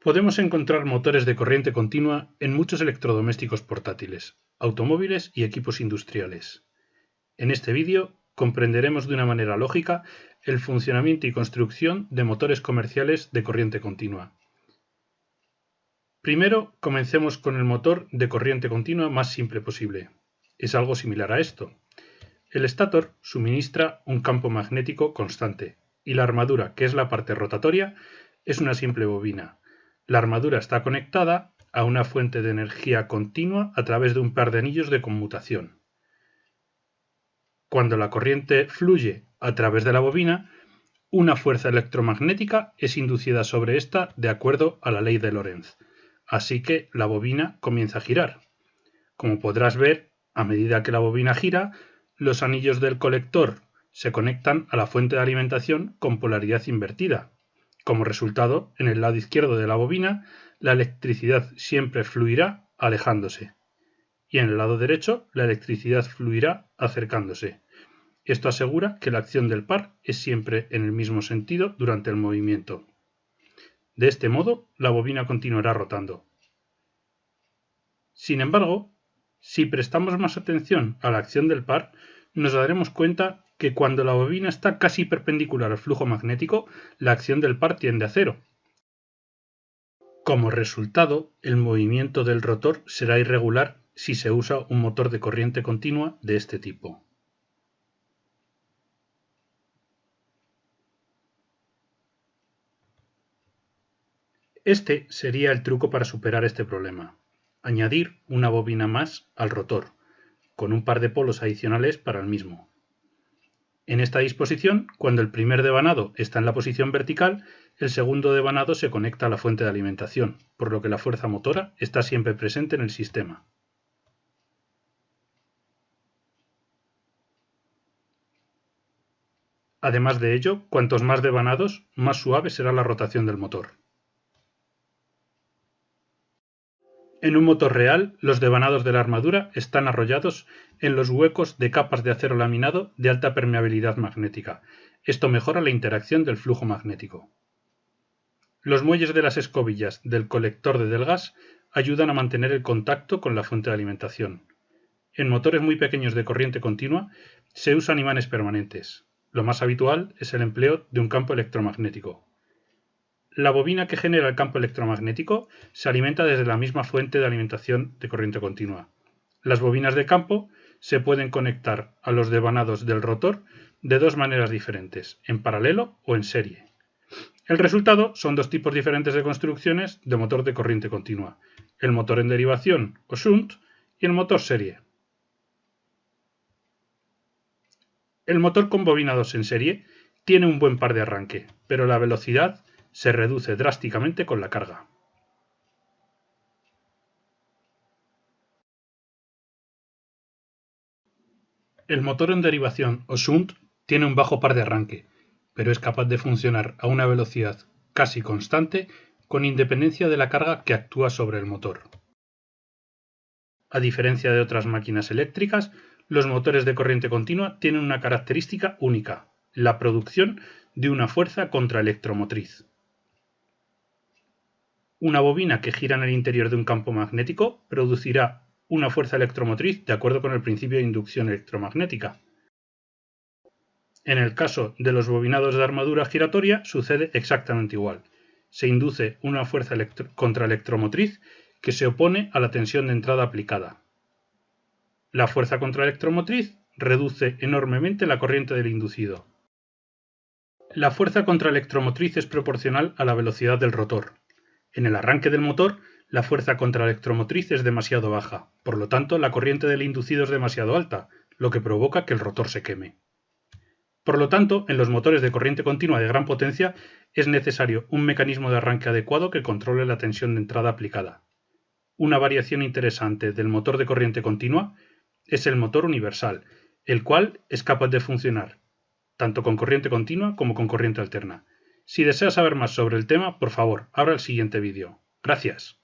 Podemos encontrar motores de corriente continua en muchos electrodomésticos portátiles, automóviles y equipos industriales. En este vídeo comprenderemos de una manera lógica el funcionamiento y construcción de motores comerciales de corriente continua. Primero, comencemos con el motor de corriente continua más simple posible. Es algo similar a esto. El estator suministra un campo magnético constante y la armadura, que es la parte rotatoria, es una simple bobina. La armadura está conectada a una fuente de energía continua a través de un par de anillos de conmutación. Cuando la corriente fluye a través de la bobina, una fuerza electromagnética es inducida sobre esta de acuerdo a la ley de Lorentz. Así que la bobina comienza a girar. Como podrás ver, a medida que la bobina gira, los anillos del colector se conectan a la fuente de alimentación con polaridad invertida. Como resultado, en el lado izquierdo de la bobina, la electricidad siempre fluirá alejándose, y en el lado derecho, la electricidad fluirá acercándose. Esto asegura que la acción del par es siempre en el mismo sentido durante el movimiento. De este modo, la bobina continuará rotando. Sin embargo, si prestamos más atención a la acción del par, nos daremos cuenta que cuando la bobina está casi perpendicular al flujo magnético, la acción del par tiende a cero. Como resultado, el movimiento del rotor será irregular si se usa un motor de corriente continua de este tipo. Este sería el truco para superar este problema: añadir una bobina más al rotor, con un par de polos adicionales para el mismo. En esta disposición, cuando el primer devanado está en la posición vertical, el segundo devanado se conecta a la fuente de alimentación, por lo que la fuerza motora está siempre presente en el sistema. Además de ello, cuantos más devanados, más suave será la rotación del motor. En un motor real, los devanados de la armadura están arrollados en los huecos de capas de acero laminado de alta permeabilidad magnética. Esto mejora la interacción del flujo magnético. Los muelles de las escobillas del colector del gas ayudan a mantener el contacto con la fuente de alimentación. En motores muy pequeños de corriente continua se usan imanes permanentes. Lo más habitual es el empleo de un campo electromagnético. La bobina que genera el campo electromagnético se alimenta desde la misma fuente de alimentación de corriente continua. Las bobinas de campo se pueden conectar a los devanados del rotor de dos maneras diferentes, en paralelo o en serie. El resultado son dos tipos diferentes de construcciones de motor de corriente continua: el motor en derivación o shunt y el motor serie. El motor con bobinados en serie tiene un buen par de arranque, pero la velocidad se reduce drásticamente con la carga. El motor en derivación o shunt tiene un bajo par de arranque, pero es capaz de funcionar a una velocidad casi constante con independencia de la carga que actúa sobre el motor. A diferencia de otras máquinas eléctricas, los motores de corriente continua tienen una característica única: la producción de una fuerza contraelectromotriz. Una bobina que gira en el interior de un campo magnético producirá una fuerza electromotriz de acuerdo con el principio de inducción electromagnética. En el caso de los bobinados de armadura giratoria sucede exactamente igual. Se induce una fuerza contraelectromotriz que se opone a la tensión de entrada aplicada. La fuerza contraelectromotriz reduce enormemente la corriente del inducido. La fuerza contraelectromotriz es proporcional a la velocidad del rotor. En el arranque del motor, la fuerza contraelectromotriz es demasiado baja, por lo tanto la corriente del inducido es demasiado alta, lo que provoca que el rotor se queme. Por lo tanto, en los motores de corriente continua de gran potencia es necesario un mecanismo de arranque adecuado que controle la tensión de entrada aplicada. Una variación interesante del motor de corriente continua es el motor universal, el cual es capaz de funcionar tanto con corriente continua como con corriente alterna. Si deseas saber más sobre el tema, por favor, abra el siguiente vídeo. Gracias.